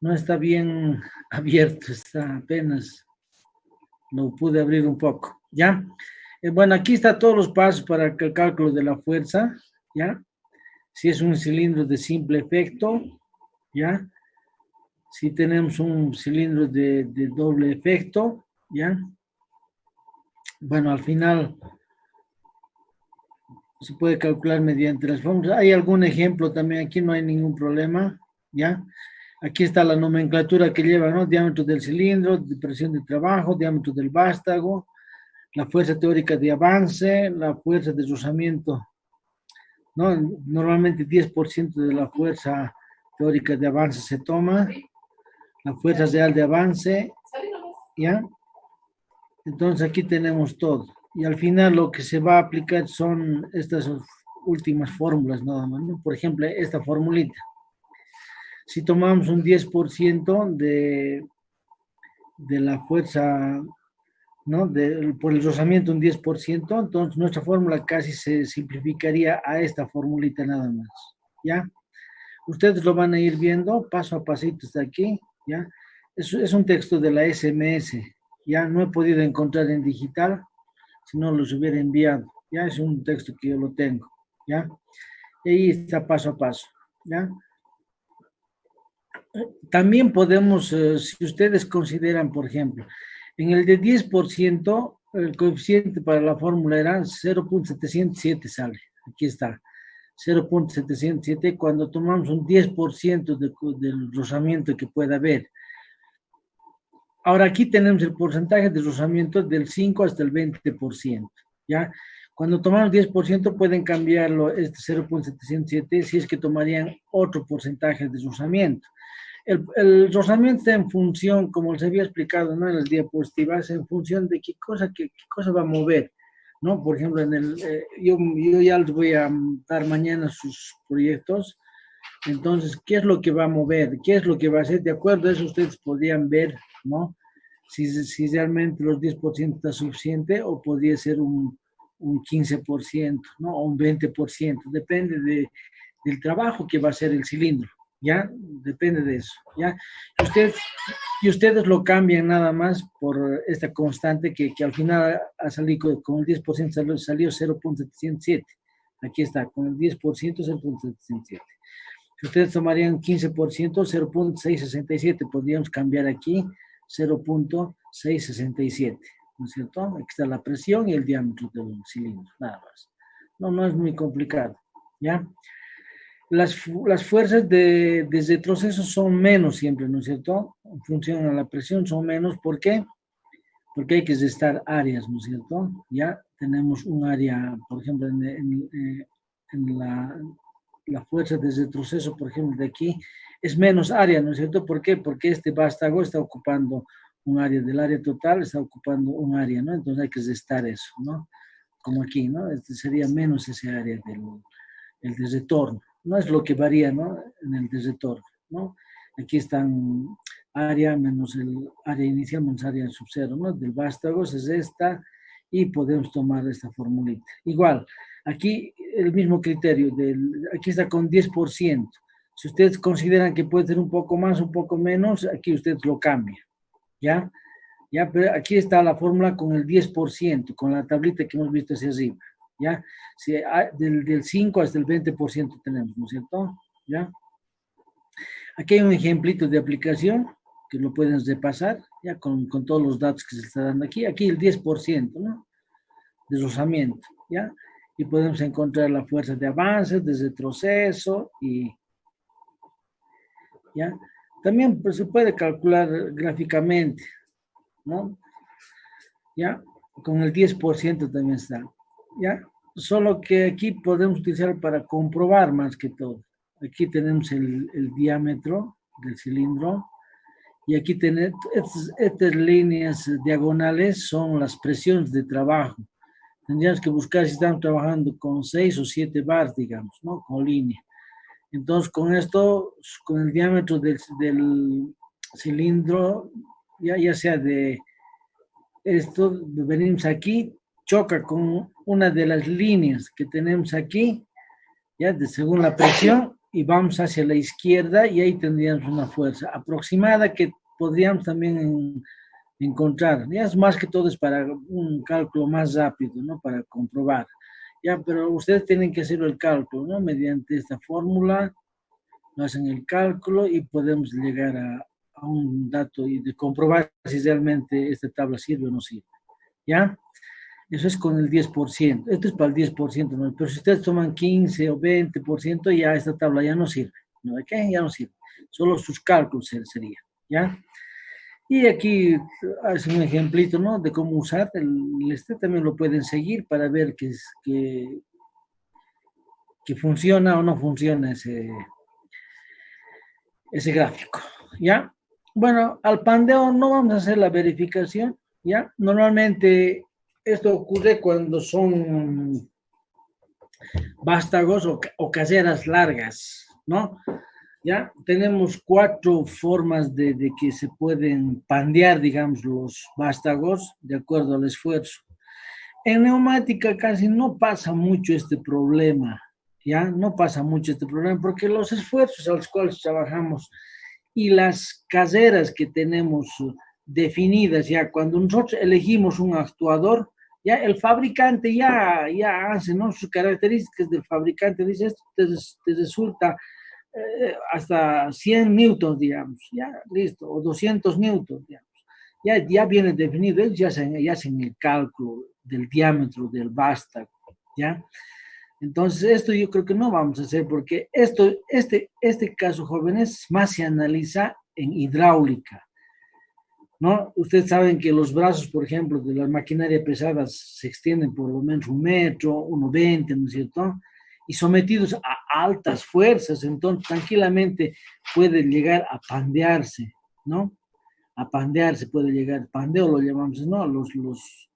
no está bien abierto, está apenas, lo pude abrir un poco, ¿ya? Bueno, aquí está todos los pasos para el cálculo de la fuerza, ¿ya? Si es un cilindro de simple efecto, ¿ya? Si tenemos un cilindro de doble efecto, ¿ya? Bueno, al final se puede calcular mediante las fórmulas. Hay algún ejemplo también, aquí no hay ningún problema, ¿ya? Aquí está la nomenclatura que lleva, ¿no? Diámetro del cilindro, presión de trabajo, diámetro del vástago, la fuerza teórica de avance, la fuerza de rozamiento, ¿no? Normalmente 10% de la fuerza teórica de avance se toma, la fuerza real de avance, ¿ya? Entonces aquí tenemos todo. Y al final lo que se va a aplicar son estas últimas fórmulas nada más, ¿no? Por ejemplo, esta formulita. Si tomamos un 10% de la fuerza, ¿no? Por el rozamiento un 10%, entonces nuestra fórmula casi se simplificaría a esta formulita nada más, ¿ya? Ustedes lo van a ir viendo paso a pasito hasta aquí, ¿ya? Es un texto de la SMS, ya no he podido encontrar en digital, si no los hubiera enviado, ya es un texto que yo lo tengo, ¿ya? Y ahí está paso a paso, ¿ya? También podemos, si ustedes consideran, por ejemplo, en el de 10%, el coeficiente para la fórmula era 0.707 sale, aquí está, 0.707 cuando tomamos un 10% del rozamiento que pueda haber. Ahora aquí tenemos el porcentaje de rozamiento del 5 hasta el 20%, ¿ya? Cuando tomamos 10% pueden cambiarlo, este 0.707, si es que tomarían otro porcentaje de rozamiento. El rozamiento está en función, como les había explicado, ¿no? En las diapositivas, en función de qué cosa va a mover, ¿no? Por ejemplo, yo ya les voy a dar mañana sus proyectos, entonces, ¿qué es lo que va a mover? ¿Qué es lo que va a hacer? De acuerdo a eso, ustedes podrían ver, ¿no? Si realmente los 10% está suficiente o podría ser un 15%, ¿no? O un 20%, depende del trabajo que va a hacer el cilindro. ¿Ya? Depende de eso, ¿ya? Y ustedes lo cambian nada más por esta constante que al final ha salido con el 10% salió 0.707. Aquí está, con el 10% 0.707. Si ustedes tomarían 15%, 0.667, podríamos cambiar aquí 0.667, ¿no es cierto? Aquí está la presión y el diámetro del cilindro, nada más. No es muy complicado, ¿ya? Las fuerzas de retroceso son menos siempre, ¿no es cierto? En función a la presión son menos. ¿Por qué? Porque hay que restar áreas, ¿no es cierto? Ya tenemos un área, por ejemplo, en la fuerza de retroceso, por ejemplo, de aquí, es menos área, ¿no es cierto? ¿Por qué? Porque este vástago está ocupando un área del área total, está ocupando un área, ¿no? Entonces hay que restar eso, ¿no? Como aquí, ¿no? Este sería menos ese área el de retorno. No es lo que varía, ¿no? En el de retorno, ¿no? Aquí están área menos el área inicial menos área sub cero, ¿no? Del vástago es esta y podemos tomar esta formulita. Igual, aquí el mismo criterio, aquí está con 10%. Si ustedes consideran que puede ser un poco más, un poco menos, aquí ustedes lo cambian, ¿ya? Ya, pero aquí está la fórmula con el 10%, con la tablita que hemos visto hacia arriba, ¿ya? Si del 5 hasta el 20% tenemos, ¿no es cierto? ¿Ya? Aquí hay un ejemplito de aplicación que lo pueden repasar, ya con todos los datos que se está dando aquí. Aquí el 10%, ¿no? De rozamiento, ¿ya? Y podemos encontrar la fuerza de avance, de retroceso ¿ya? También pues, se puede calcular gráficamente, ¿no? ¿Ya? Con el 10% también está, ¿ya? Solo que aquí podemos utilizar para comprobar más que todo. Aquí tenemos el diámetro del cilindro y aquí tenemos estas líneas diagonales son las presiones de trabajo. Tendríamos que buscar si estamos trabajando con 6 o 7 bars, digamos, ¿no? Con línea. Entonces, con esto, con el diámetro del cilindro, ya sea de esto, venimos aquí, choca con una de las líneas que tenemos aquí, ya según la presión, y vamos hacia la izquierda y ahí tendríamos una fuerza aproximada que podríamos también encontrar. Ya es más que todo es para un cálculo más rápido, ¿no? Para comprobar. Ya, pero ustedes tienen que hacer el cálculo, ¿no? Mediante esta fórmula, hacen el cálculo y podemos llegar a un dato y de comprobar si realmente esta tabla sirve o no sirve. ¿Ya? Eso es con el 10%. Esto es para el 10%, ¿no? Pero si ustedes toman 15 o 20%, ya esta tabla ya no sirve. ¿No? ¿De qué? Ya no sirve. Solo sus cálculos sería. ¿Ya? Y aquí es un ejemplito, ¿no? De cómo usar. Este también lo pueden seguir para ver que funciona o no funciona ese gráfico. ¿Ya? Bueno, al pandeo no vamos a hacer la verificación. ¿Ya? Normalmente esto ocurre cuando son vástagos o caseras largas, ¿no? Ya tenemos 4 formas de que se pueden pandear, digamos, los vástagos de acuerdo al esfuerzo. En neumática casi no pasa mucho este problema, ¿ya? No pasa mucho este problema porque los esfuerzos a los cuales trabajamos y las caseras que tenemos definidas ya, cuando nosotros elegimos un actuador, ya el fabricante ya hace, ¿no? Sus características del fabricante, dice, esto te resulta hasta 100 newtons, digamos, ya, listo, o 200 newtons, digamos. Ya viene definido, ellos ya hacen el cálculo del diámetro del vástago, ¿ya? Entonces, esto yo creo que no vamos a hacer porque este caso, jóvenes, más se analiza en hidráulica, ¿no? Ustedes saben que los brazos, por ejemplo, de las maquinarias pesadas se extienden por lo menos 1 metro, 1,20, ¿no es cierto? Y sometidos a altas fuerzas, entonces tranquilamente puede llegar a pandearse, ¿no? A pandearse puede llegar, pandeo lo llamamos, ¿no? Los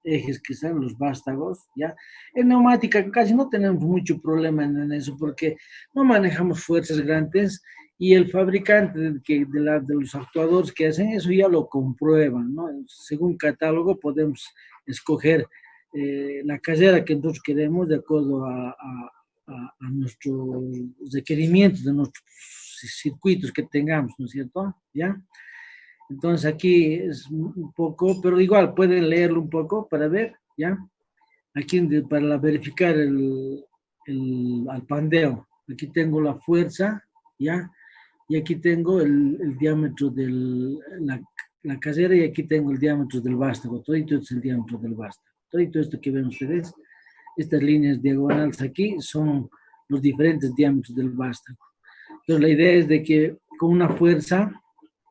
ejes que son los vástagos, ¿ya? En neumática casi no tenemos mucho problema en eso porque no manejamos fuerzas grandes y el fabricante de los actuadores que hacen eso ya lo comprueban, ¿no? Según catálogo podemos escoger la casera que nosotros queremos de acuerdo a nuestros requerimientos, de nuestros circuitos que tengamos, ¿no es cierto? ¿Ya? Entonces aquí es un poco, pero igual pueden leerlo un poco para ver, ¿ya? Aquí para verificar al pandeo. Aquí tengo la fuerza, ¿ya? Y aquí tengo el diámetro de la casera y aquí tengo el diámetro del vástago. Todo esto es el diámetro del vástago. Todo esto que ven ustedes, estas líneas diagonales aquí son los diferentes diámetros del vástago. Entonces la idea es de que con una fuerza,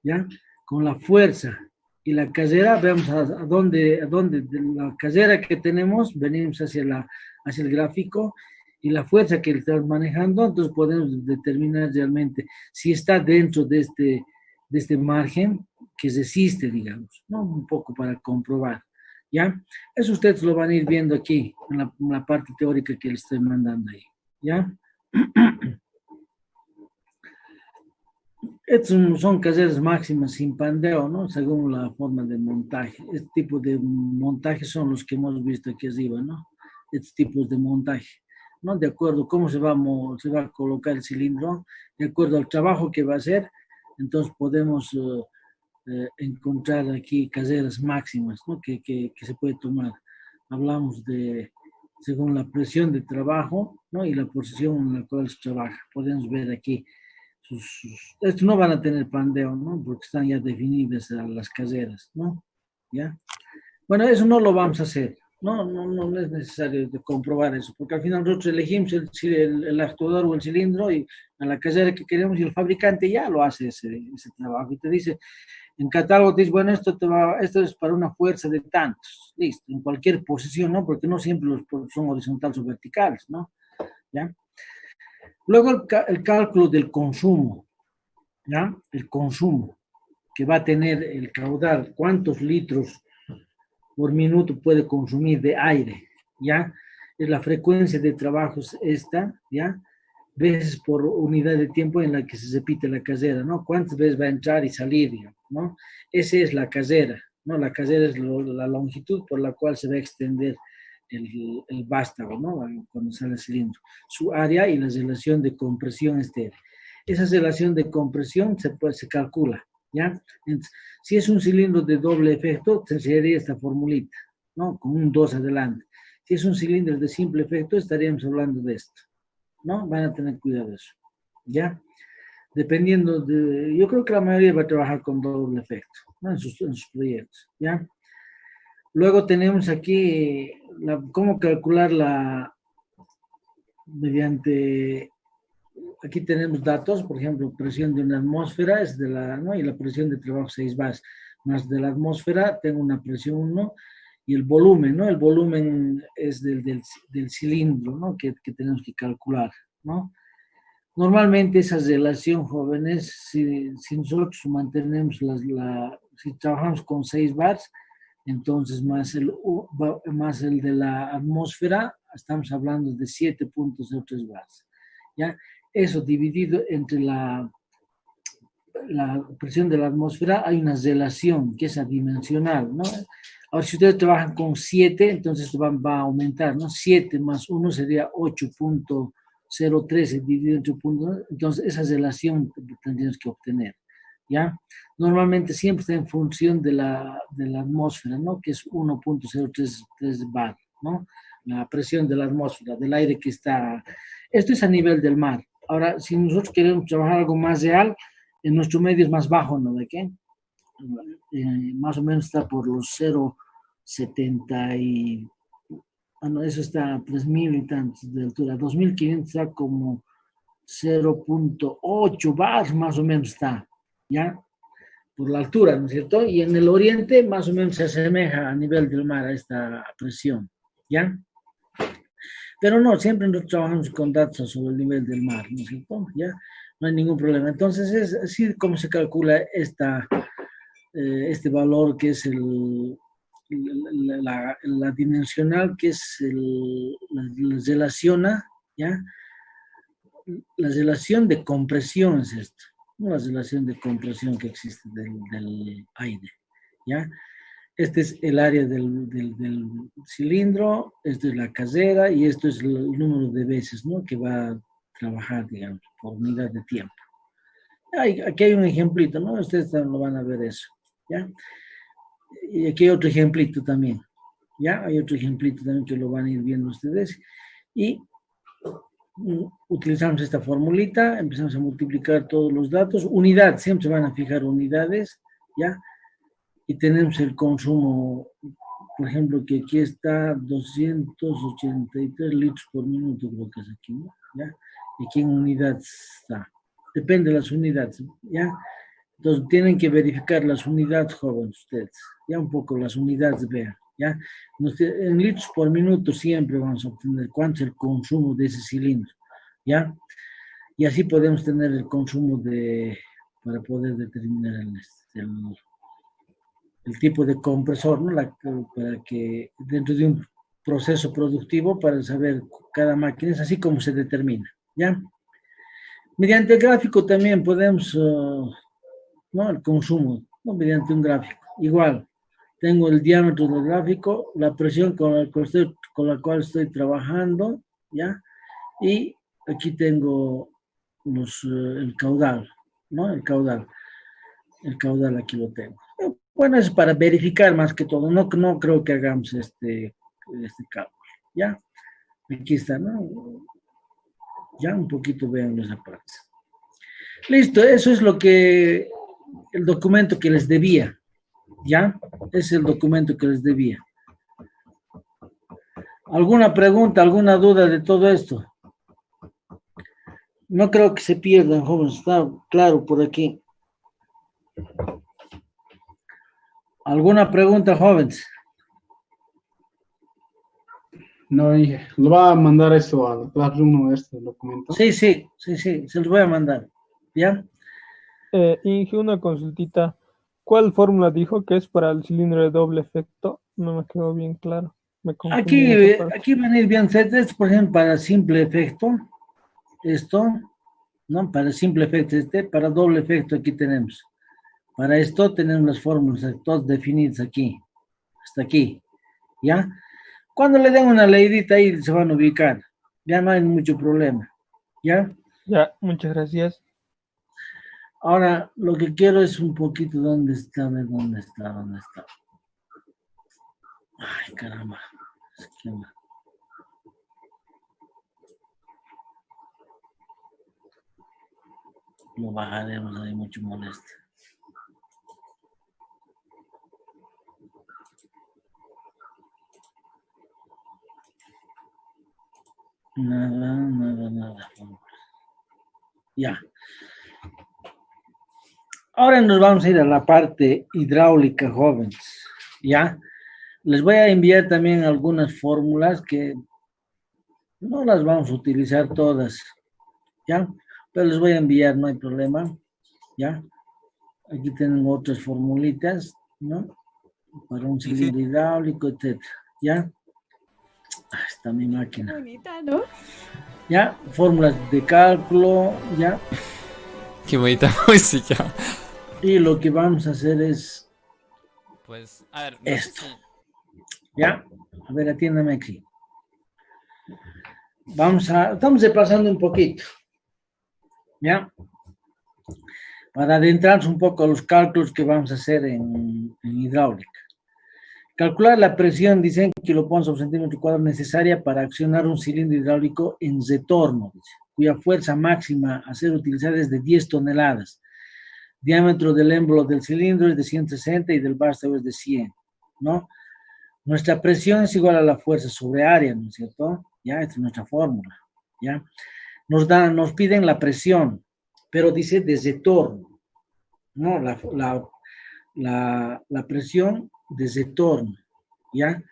¿ya? Con la fuerza y la casera, veamos a dónde de la casera que tenemos, venimos hacia el gráfico y la fuerza que estamos manejando, entonces podemos determinar realmente si está dentro de este margen que resiste, digamos, ¿no? Un poco para comprobar, ¿ya? Eso ustedes lo van a ir viendo aquí, en la parte teórica que les estoy mandando ahí, ¿ya? Estos son caseras máximas sin pandeo, ¿no? Según la forma de montaje. Este tipo de montaje son los que hemos visto aquí arriba, ¿no? Estos tipos de montaje, ¿no? De acuerdo a cómo se va a colocar el cilindro, de acuerdo al trabajo que va a hacer, entonces podemos encontrar aquí caseras máximas, ¿no? Que se puede tomar. Hablamos según la presión de trabajo, ¿no? Y la posición en la cual se trabaja. Podemos ver aquí estos no van a tener pandeo, ¿no? Porque están ya definidas las caseras, ¿no? ¿Ya? Bueno, eso no lo vamos a hacer, ¿no? No es necesario de comprobar eso, porque al final nosotros elegimos el actuador o el cilindro y a la casera que queremos y el fabricante ya lo hace ese trabajo y te dice, en catálogo te dice, bueno, esto es para una fuerza de tantos, listo, en cualquier posición, ¿no? Porque no siempre son horizontales o verticales, ¿no? ¿Ya? Luego el cálculo del consumo, ¿ya? El consumo que va a tener el caudal, cuántos litros por minuto puede consumir de aire, ¿ya? Es la frecuencia de trabajos esta, ¿ya? Veces por unidad de tiempo en la que se repite la casera, ¿no? ¿Cuántas veces va a entrar y salir, ¿no? Esa es la casera, ¿no? La casera es la longitud por la cual se va a extender el vástago, ¿no? Cuando sale el cilindro. Su área y la relación de compresión estéril. esa relación de compresión se calcula, ¿ya? Entonces, si es un cilindro de doble efecto, sería esta formulita, ¿no? Con un 2 adelante. Si es un cilindro de simple efecto, estaríamos hablando de esto, ¿no? Van a tener cuidado de eso, ¿ya? Dependiendo de, yo creo que la mayoría va a trabajar con doble efecto, ¿no? En sus proyectos, ¿ya? Luego tenemos aquí cómo calcular mediante, aquí tenemos datos, por ejemplo, presión de una atmósfera es de ¿no? Y la presión de trabajo 6 bar más de la atmósfera, tengo una presión 1 y el volumen, ¿no? El volumen es del cilindro, ¿no? Que tenemos que calcular, ¿no? Normalmente esa relación, jóvenes, si nosotros mantenemos si trabajamos con 6 bars, entonces más el de la atmósfera, estamos hablando de 7.03 bars. ¿Ya? Eso dividido entre la presión de la atmósfera, hay una relación que es adimensional, ¿no? Ahora, si ustedes trabajan con 7, entonces va a aumentar, ¿no? 7 más 1 sería 8.013 dividido entre 8. Entonces, esa relación tendríamos que obtener, ¿ya? Normalmente siempre está en función de la atmósfera, ¿no? Que es 1.033 bar, ¿no? La presión de la atmósfera, del aire que está. Esto es a nivel del mar. Ahora, si nosotros queremos trabajar algo más real, en nuestro medio es más bajo, ¿no? ¿De qué? Más o menos está por los 0.70 y... Ah, no, eso está a 3.000 y tantos de altura. 2.500 está como 0.8 bar, más o menos está, ¿ya? Por la altura, ¿no es cierto? Y en el oriente más o menos se asemeja a nivel del mar a esta presión, ¿ya? Pero no, siempre nosotros trabajamos con datos sobre el nivel del mar, ¿no es cierto? ¿Ya? No hay ningún problema. Entonces, es así como se calcula este valor que es la dimensional, que es la relaciona, ¿ya? La relación de compresión es esto, no la relación de compresión que existe del aire, ¿ya? Este es el área del cilindro, esto es la casera y esto es el número de veces, ¿no? Que va a trabajar, digamos, por unidad de tiempo. Aquí hay un ejemplito, ¿no? Ustedes lo van a ver eso, ¿ya? Y aquí hay otro ejemplito también, ¿ya? Hay otro ejemplito también que lo van a ir viendo ustedes. Y utilizamos esta formulita, empezamos a multiplicar todos los datos, unidad, siempre van a fijar unidades, ¿ya? Y tenemos el consumo, por ejemplo, que aquí está 283 litros por minuto, creo que es aquí, ¿no? ¿Ya? Y aquí en unidades está. Depende de las unidades, ¿ya? Entonces tienen que verificar las unidades, jóvenes, ustedes. Ya un poco las unidades, vean, ¿ya? En litros por minuto siempre vamos a obtener cuánto es el consumo de ese cilindro, ¿ya? Y así podemos tener el consumo para poder determinar el tipo de compresor, ¿no? Para que dentro de un proceso productivo, para saber cada máquina, es así como se determina, ¿ya? Mediante el gráfico también podemos, ¿no? El consumo, ¿no? Mediante un gráfico. Igual, tengo el diámetro del gráfico, la presión con la cual estoy trabajando, ¿ya? Y aquí tengo el caudal, ¿no? El caudal aquí lo tengo. Bueno, es para verificar más que todo. No creo que hagamos este cálculo. ¿Ya? Aquí está, ¿no? Ya un poquito vean esa parte. Listo, eso es el documento que les debía. ¿Ya? Es el documento que les debía. ¿Alguna pregunta, alguna duda de todo esto? No creo que se pierdan, jóvenes. Está claro por aquí. ¿Alguna pregunta, jóvenes? No, lo va a mandar esto al Classroom, este documento. Sí, se los voy a mandar. ¿Ya? Inge, una consultita. ¿Cuál fórmula dijo que es para el cilindro de doble efecto? No me quedó bien claro. Me confundí en esa parte. Aquí van a ir bien sets, por ejemplo, para simple efecto, esto, ¿no? Para simple efecto para doble efecto aquí tenemos. Para esto tenemos las fórmulas todas definidas aquí, hasta aquí, ¿ya? Cuando le den una leidita ahí se van a ubicar, ya no hay mucho problema, ¿ya? Ya, muchas gracias. Ahora, lo que quiero es un poquito dónde está, de dónde está, dónde está. Ay, caramba. Esquema. Lo bajaremos, hay mucho molestia. Nada. Ya. Ahora nos vamos a ir a la parte hidráulica, jóvenes. ¿Ya? Les voy a enviar también algunas fórmulas que no las vamos a utilizar todas. ¿Ya? Pero les voy a enviar, no hay problema. ¿Ya? Aquí tienen otras formulitas, ¿no? Para un cilindro hidráulico, etc. ¿Ya? Está mi máquina. Qué bonita, ¿no? ¿Ya? Fórmulas de cálculo, ¿ya? Qué bonita música. Y lo que vamos a hacer es Pues, a ver, no esto. sé si... ¿Ya? A ver, atiéndame aquí. Estamos desplazando un poquito. ¿Ya? Para adentrarnos un poco a los cálculos que vamos a hacer en hidráulica. Calcular la presión, dicen, kilopons por centímetro cuadrado necesaria para accionar un cilindro hidráulico en retorno, cuya fuerza máxima a ser utilizada es de 10 toneladas. Diámetro del émbolo del cilindro es de 160 y del vástago es de 100, ¿no? Nuestra presión es igual a la fuerza sobre área, ¿no es cierto? Ya, esta es nuestra fórmula, ¿ya? Nos piden la presión, pero dice de retorno, ¿no? La presión de retorno, ¿ya?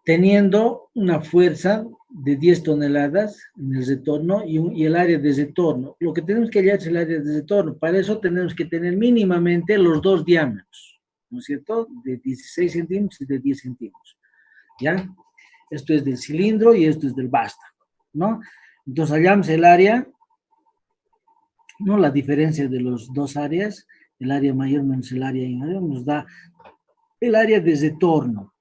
Teniendo una fuerza de 10 toneladas en el retorno y el área de retorno. Lo que tenemos que hallar es el área de retorno. Para eso tenemos que tener mínimamente los dos diámetros, ¿no es cierto? De 16 centímetros y de 10 centímetros, ¿ya? Esto es del cilindro y esto es del vástago, ¿no? Entonces hallamos el área, ¿no? La diferencia de los dos áreas, el área mayor menos el área inferior, nos da el área de retorno,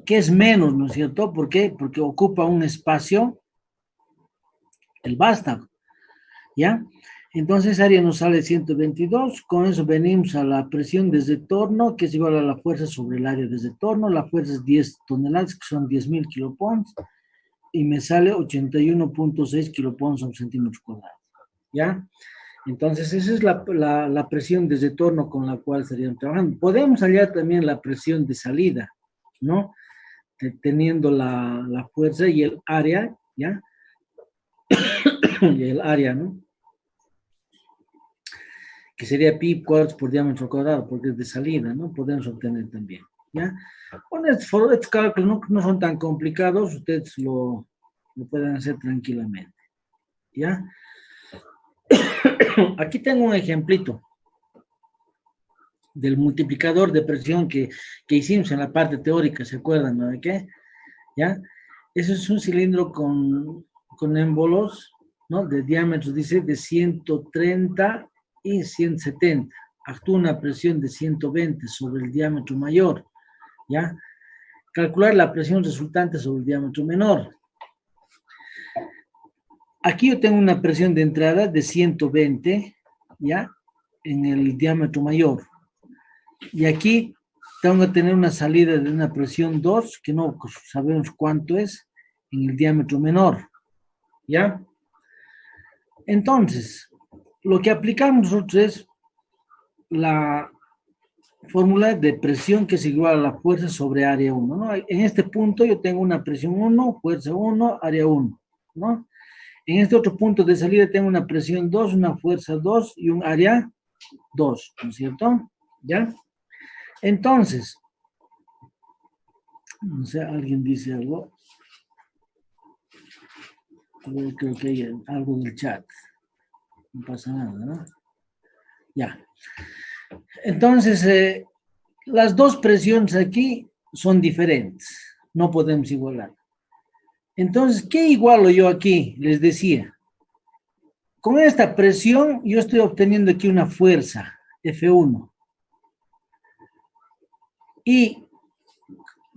que es menos, ¿no es cierto? ¿Por qué? Porque ocupa un espacio el vástago, ¿ya? Entonces área nos sale 122, con eso venimos a la presión de retorno, que es igual a la fuerza sobre el área de retorno, la fuerza es 10 toneladas, que son 10.000 kilopons, y me sale 81.6 kilopons sobre centímetro cuadrado, ¿ya? Entonces esa es la presión de retorno con la cual estarían trabajando. Podemos hallar también la presión de salida, ¿no? Teniendo la fuerza y el área, ¿ya? Y el área, ¿no? Que sería pi cuadros por diámetro cuadrado, porque es de salida, ¿no? Podemos obtener también, ¿ya? Bueno, estos cálculos no son tan complicados, ustedes lo pueden hacer tranquilamente, ¿ya? Aquí tengo un ejemplito del multiplicador de presión que hicimos en la parte teórica, ¿se acuerdan, no? ¿De qué? ¿Ya? Eso es un cilindro con émbolos, ¿no? De diámetro, dice, de 130 y 170. Actúa una presión de 120 sobre el diámetro mayor, ¿ya? Calcular la presión resultante sobre el diámetro menor. Aquí yo tengo una presión de entrada de 120, ¿ya? En el diámetro mayor. Y aquí tengo que tener una salida de una presión 2, que no sabemos cuánto es, en el diámetro menor, ¿ya? Entonces, lo que aplicamos nosotros es la fórmula de presión que es igual a la fuerza sobre área 1, ¿no? En este punto yo tengo una presión 1, fuerza 1, área 1, ¿no? En este otro punto de salida tengo una presión 2, una fuerza 2 y un área 2, ¿no es cierto? ¿Ya? Entonces, no sé, alguien dice algo. Creo que hay algo del chat. No pasa nada, ¿no? Ya. Entonces, las dos presiones aquí son diferentes. No podemos igualar. Entonces, ¿qué igualo yo aquí? Les decía. Con esta presión, yo estoy obteniendo aquí una fuerza, F1. Y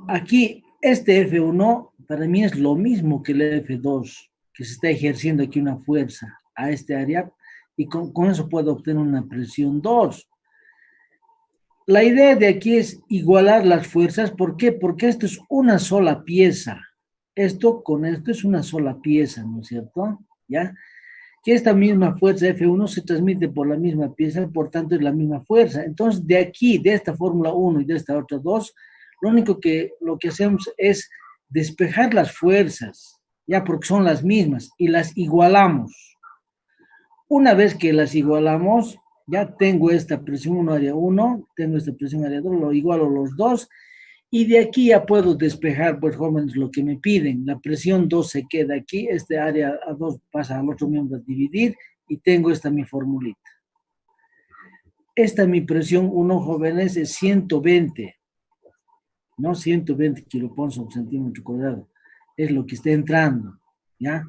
aquí, este F1, para mí es lo mismo que el F2, que se está ejerciendo aquí una fuerza a este área, y con eso puedo obtener una presión 2. La idea de aquí es igualar las fuerzas. ¿Por qué? Porque esto es una sola pieza. Esto con esto es una sola pieza, ¿no es cierto? ¿Ya? Que esta misma fuerza F1 se transmite por la misma pieza, por tanto es la misma fuerza. Entonces, de aquí, de esta fórmula 1 y de esta otra 2, lo que hacemos es despejar las fuerzas, ya porque son las mismas, y las igualamos. Una vez que las igualamos, ya tengo esta presión 1 área 1, tengo esta presión área 2, lo igualo los dos, y de aquí ya puedo despejar, pues jóvenes, lo que me piden. La presión 2 se queda aquí, este área a 2 pasa al otro miembro a dividir, y tengo esta mi formulita. Esta mi presión 1, jóvenes, es 120, ¿no? 120 kilopons por centímetro cuadrado. Es lo que está entrando, ¿ya?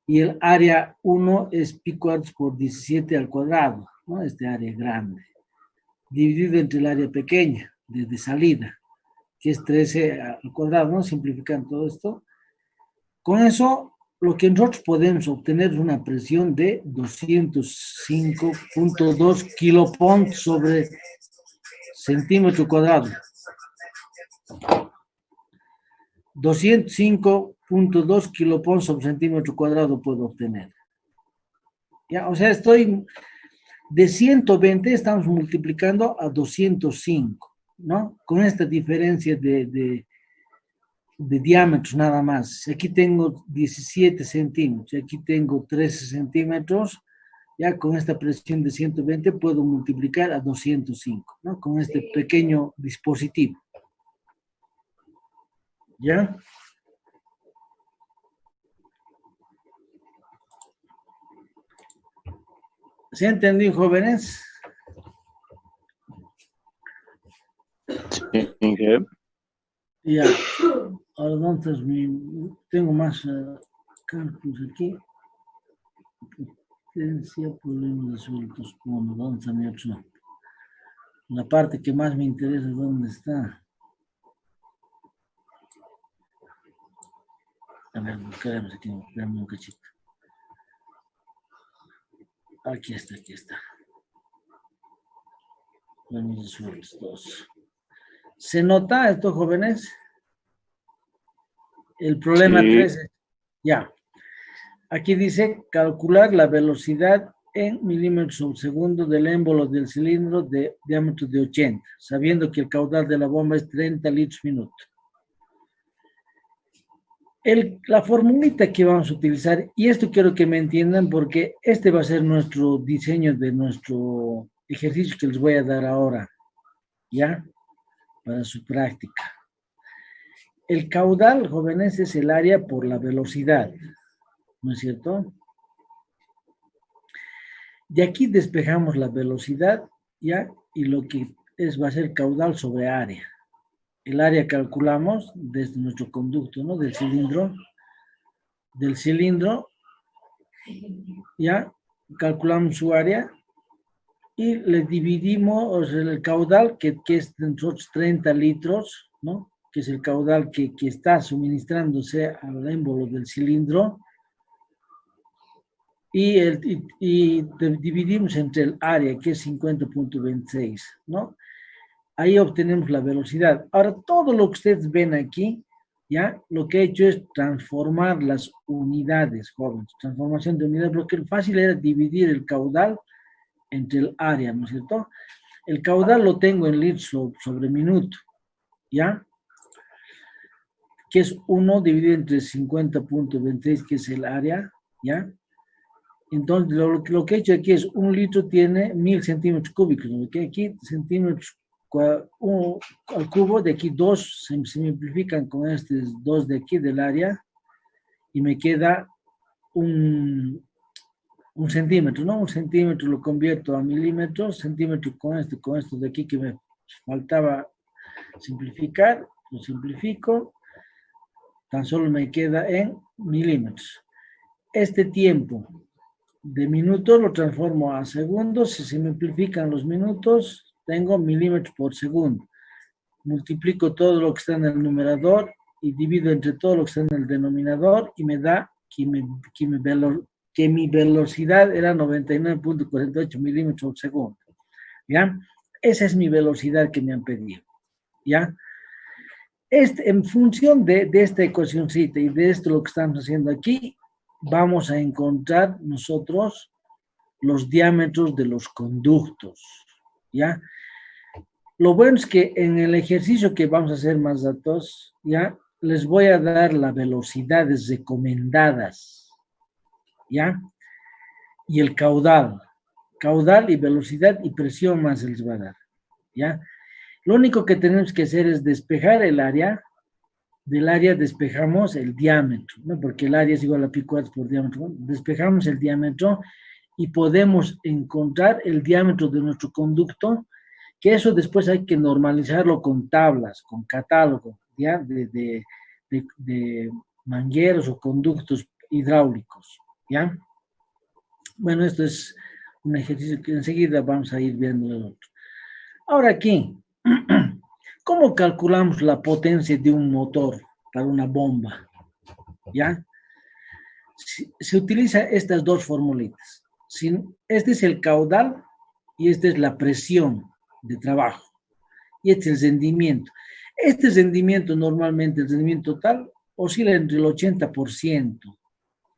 Y el área 1 es pi cuartos por 17 al cuadrado, ¿no? Este área grande, dividido entre el área pequeña, desde salida, que es 13 al cuadrado, ¿no? Simplificando todo esto. Con eso, lo que nosotros podemos obtener es una presión de 205.2 kilopons sobre centímetro cuadrado. 205.2 kilopons sobre centímetro cuadrado puedo obtener. ¿Ya? O sea, estoy de 120, estamos multiplicando a 205, ¿no? Con esta diferencia de diámetros nada más. Aquí tengo 17 centímetros, aquí tengo 13 centímetros, ya con esta presión de 120 puedo multiplicar a 205, ¿no? Con este pequeño dispositivo. ¿Ya? ¿Se entendió, jóvenes? Sí. Ya. Ahora, entonces, tengo más cálculos aquí. Potencia, problemas resueltos. Bueno, ¿dónde está mi opción? La parte que más me interesa, ¿dónde está? A ver, buscaremos aquí, dame un cachito. Aquí está, aquí está. Problemas resueltos, 2. ¿Se nota esto, jóvenes? El problema Sí. 13. Ya. Aquí dice calcular la velocidad en milímetros por segundo del émbolo del cilindro de diámetro de 80, sabiendo que el caudal de la bomba es 30 litros minuto. La formulita que vamos a utilizar, y esto quiero que me entiendan porque este va a ser nuestro diseño de nuestro ejercicio que les voy a dar ahora, ¿ya? Para su práctica. El caudal, jóvenes, es el área por la velocidad, ¿no es cierto? De aquí despejamos la velocidad, ¿ya? Y lo que va a ser caudal sobre área. El área calculamos desde nuestro conducto, ¿no? Del cilindro, ¿ya? Calculamos su área y le dividimos, o sea, el caudal, que es de nosotros 30 litros, ¿no? Que es el caudal que está suministrándose al émbolo del cilindro, y dividimos entre el área, que es 50.26, ¿no? Ahí obtenemos la velocidad. Ahora, todo lo que ustedes ven aquí, ¿ya? Lo que he hecho es transformar las unidades, jóvenes. Transformación de unidades. Lo que fácil era dividir el caudal entre el área, ¿no es cierto? El caudal lo tengo en litros sobre minuto, ¿ya? Que es 1 dividido entre 50.26, que es el área, ¿ya? Entonces, lo que he hecho aquí es 1 litro tiene 1000 centímetros cúbicos, ¿no? Que aquí centímetros al cubo, de aquí 2 se simplifican con estos 2 de aquí del área y me queda un centímetro, ¿no? Un centímetro lo convierto a milímetros, centímetro con esto de aquí que me faltaba simplificar, lo simplifico, tan solo me queda en milímetros. Este tiempo de minutos lo transformo a segundos, si se simplifican los minutos, tengo milímetros por segundo. Multiplico todo lo que está en el numerador y divido entre todo lo que está en el denominador y me da que mi que mi velocidad era 99.48 milímetros por segundo, ¿ya? Esa es mi velocidad que me han pedido, ¿ya? En función de esta ecuacióncita y de esto lo que estamos haciendo aquí, vamos a encontrar nosotros los diámetros de los conductos, ¿ya? Lo bueno es que en el ejercicio que vamos a hacer más datos, ¿ya? Les voy a dar las velocidades recomendadas, ¿ya? Y el caudal y velocidad y presión más se les va a dar, ¿ya? Lo único que tenemos que hacer es despejar el área, del área despejamos el diámetro, ¿no? Porque el área es igual a pi cuadrado por diámetro, ¿no? Despejamos el diámetro y podemos encontrar el diámetro de nuestro conducto, que eso después hay que normalizarlo con tablas, con catálogo, ¿ya? De mangueros o conductos hidráulicos, ¿ya? Bueno, esto es un ejercicio que enseguida vamos a ir viendo el otro. Ahora aquí, ¿cómo calculamos la potencia de un motor para una bomba? ¿Ya? Se utiliza estas dos formulitas. Este es el caudal y esta es la presión de trabajo. Y este es el rendimiento. Este rendimiento normalmente, el rendimiento total, oscila entre el 80%,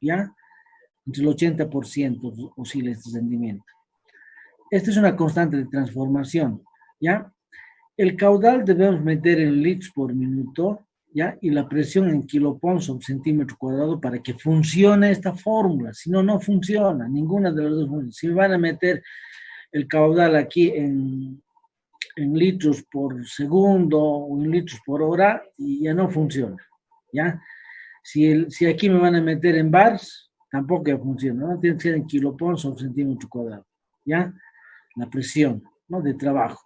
¿ya? Entre el 80% oscila este rendimiento. Esta es una constante de transformación, ¿ya? El caudal debemos meter en litros por minuto, ¿ya? Y la presión en kilopons sobre centímetro cuadrado para que funcione esta fórmula. Si no, no funciona, ninguna de las dos funciona. Si van a meter el caudal aquí en litros por segundo o en litros por hora, y ya no funciona, ¿ya? Si aquí me van a meter en bars, tampoco ya funciona, ¿no? Tiene que ser en kilopons sobre centímetro cuadrado, ¿ya? La presión, ¿no? De trabajo.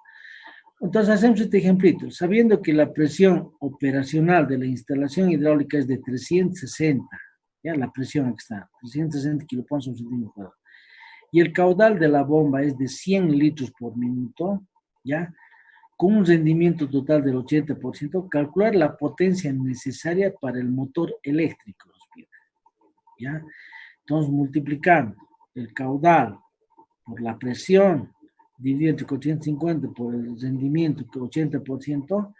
Entonces hacemos este ejemplito, sabiendo que la presión operacional de la instalación hidráulica es de 360, ya la presión aquí está, 360 kilopons por centímetro cuadrado, y el caudal de la bomba es de 100 litros por minuto, ya, con un rendimiento total del 80%, calcular la potencia necesaria para el motor eléctrico, ya. Entonces multiplicando el caudal por la presión, dividido entre 450 por el rendimiento, que 80%,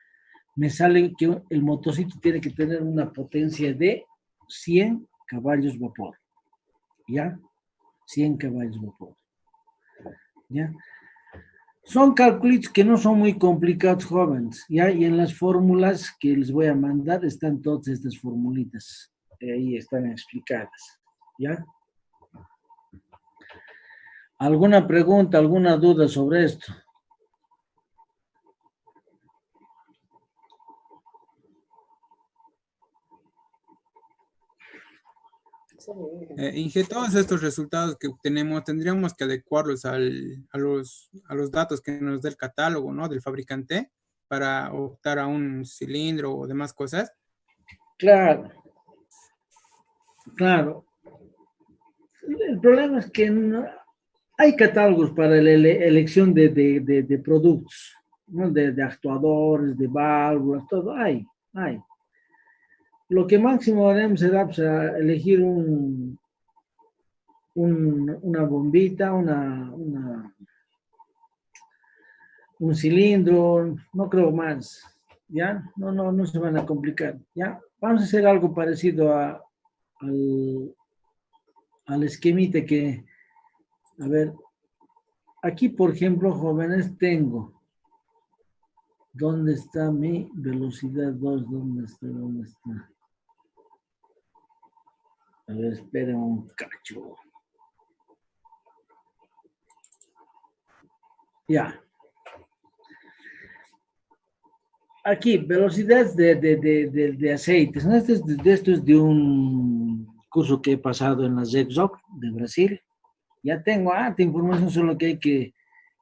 me sale que el motorcito tiene que tener una potencia de 100 caballos vapor, ¿ya? 100 caballos vapor, ¿ya? Son cálculos que no son muy complicados, jóvenes, ¿ya? Y en las fórmulas que les voy a mandar están todas estas formulitas, ahí están explicadas, ¿ya? ¿Alguna pregunta, alguna duda sobre esto? Inge, todos estos resultados que obtenemos tendríamos que adecuarlos a los datos que nos da el catálogo, ¿no? Del fabricante para optar a un cilindro o demás cosas. Claro, claro. El problema es que no, hay catálogos para la elección de productos, ¿no? De actuadores, de válvulas, todo, hay. Lo que máximo haremos será pues, elegir una bombita, un cilindro, no creo más, ¿ya? No se van a complicar, ¿ya? Vamos a hacer algo parecido al esquemita que, a ver, aquí por ejemplo, jóvenes, tengo, ¿dónde está mi velocidad 2? ¿Dónde está? A ver, espera un cacho. Ya. Aquí, velocidades de aceites, ¿no? Esto es de un curso que he pasado en la ZECZOC de Brasil. Ya tengo harta información, solo que hay que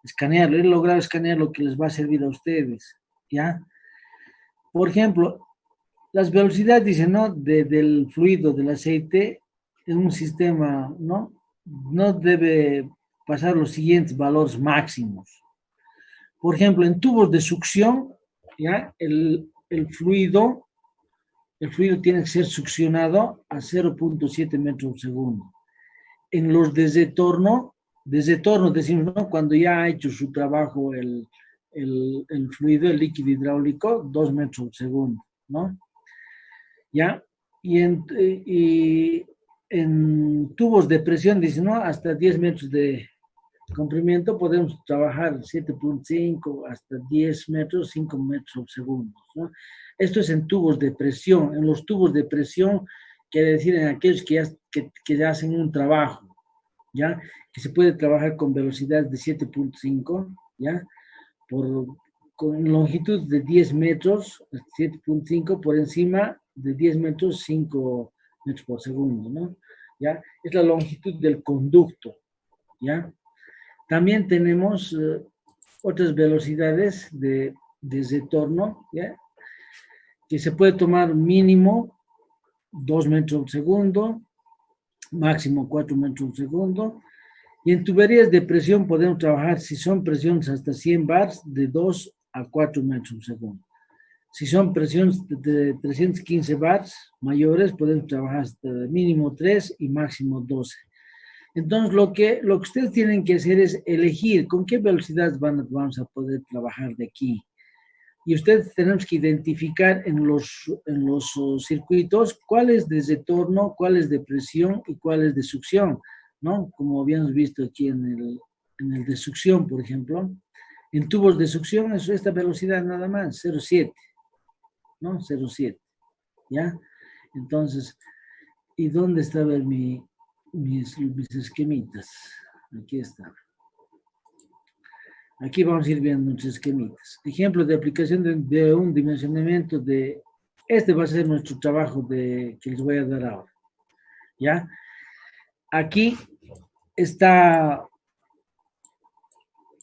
escanearlo. He logrado escanear lo que les va a servir a ustedes, ¿ya? Por ejemplo, las velocidades, dicen, ¿no? Del fluido del aceite en un sistema, ¿no? No debe pasar los siguientes valores máximos. Por ejemplo, en tubos de succión, ¿ya? El fluido tiene que ser succionado a 0.7 metros por segundo. en los de retorno decimos, ¿no? Cuando ya ha hecho su trabajo el fluido, el líquido hidráulico, 2 metros por segundo, ¿no? ¿Ya? Y en tubos de presión, dicen, ¿no? Hasta 10 metros de comprimiento podemos trabajar 7.5 hasta 10 metros, 5 metros por segundo, ¿no? Esto es en tubos de presión. En los tubos de presión, quiere decir en aquellos que ya hacen un trabajo, ¿ya? Que se puede trabajar con velocidad de 7.5, ¿ya? Con longitud de 10 metros, 7.5, por encima de 10 metros, 5 metros por segundo, ¿no? ¿Ya? Es la longitud del conducto, ¿ya? También tenemos otras velocidades de retorno, ¿ya? Que se puede tomar mínimo 2 metros por segundo, máximo 4 metros por segundo. Y en tuberías de presión podemos trabajar, si son presiones hasta 100 bars, de 2 a 4 metros por segundo. Si son presiones de 315 bars mayores, podemos trabajar hasta mínimo 3 y máximo 12. Entonces, lo que ustedes tienen que hacer es elegir con qué velocidad vamos a poder trabajar de aquí. Y ustedes tenemos que identificar en los circuitos cuáles de retorno, cuáles de presión y cuáles de succión, ¿no? Como habíamos visto aquí en el de succión, por ejemplo. En tubos de succión es esta velocidad nada más, 0,7, ¿no? 0,7, ¿ya? Entonces, ¿y dónde estaban mis esquemitas? Aquí está. Aquí vamos a ir viendo nuestros esquemitas. Ejemplo de aplicación de un dimensionamiento de... Este va a ser nuestro trabajo que les voy a dar ahora, ¿ya? Aquí está...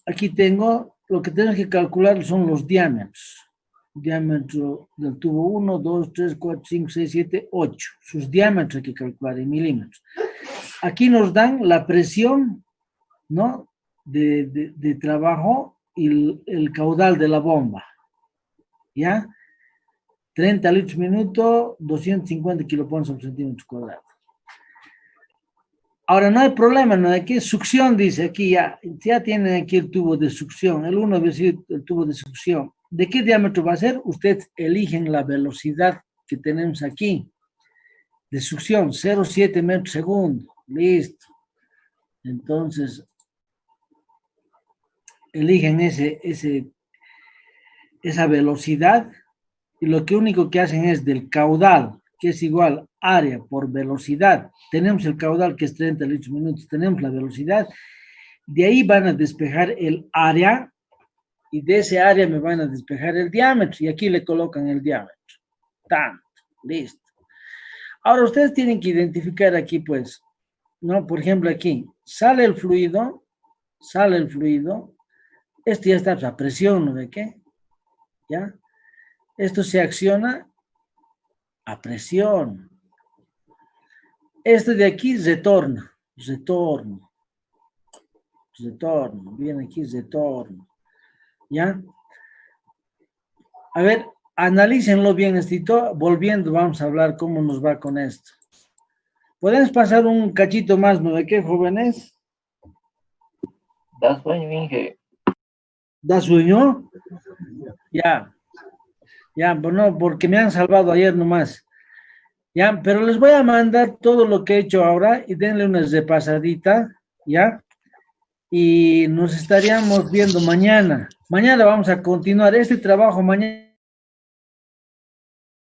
Aquí tengo... Lo que tenemos que calcular son los diámetros. Diámetro del tubo 1, 2, 3, 4, 5, 6, 7, 8. Sus diámetros hay que calcular en milímetros. Aquí nos dan la presión, ¿no? De trabajo y el caudal de la bomba, ¿ya? 30 litros minuto, 250 kilopascales por centímetro cuadrado. Ahora, no hay problema, ¿no? Aquí succión, dice aquí, ya tienen aquí el tubo de succión, el 1 es el tubo de succión. ¿De qué diámetro va a ser? Ustedes eligen la velocidad que tenemos aquí, de succión, 0,7 metros segundo, listo. Entonces, eligen esa velocidad y lo que único que hacen es del caudal, que es igual área por velocidad. Tenemos el caudal que es 30 litros minutos, tenemos la velocidad. De ahí van a despejar el área y de ese área me van a despejar el diámetro y aquí le colocan el diámetro. Tanto, listo. Ahora ustedes tienen que identificar aquí pues, ¿no? Por ejemplo aquí, sale el fluido, esto ya está a presión, ¿no? ¿De qué? ¿Ya? Esto se acciona a presión. Esto de aquí retorna, viene aquí retorno, ¿ya? A ver, analícenlo bien, Estito. Volviendo, vamos a hablar cómo nos va con esto. ¿Podemos pasar un cachito más, ¿no? ¿De qué, jóvenes? Da sueño, Inge. ¿Da sueño? Ya, bueno, porque me han salvado ayer nomás. Ya, pero les voy a mandar todo lo que he hecho ahora y denle una repasadita, ¿ya? Y nos estaríamos viendo mañana. Mañana vamos a continuar este trabajo, mañana